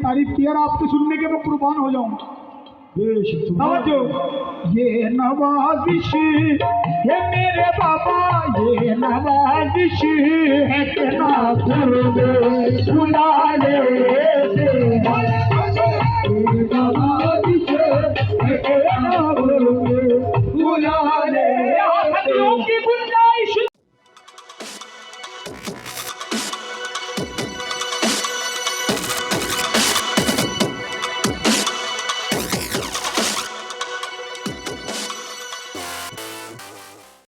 तारीफ की और आपके सुनने के मैं कुर्बान हो जाऊंगा। समझो, ये नवाजिश ये मेरे बाबा, ये नवाजिश है कि ना बुला ले, नवाजिश है कि ना बुला ले।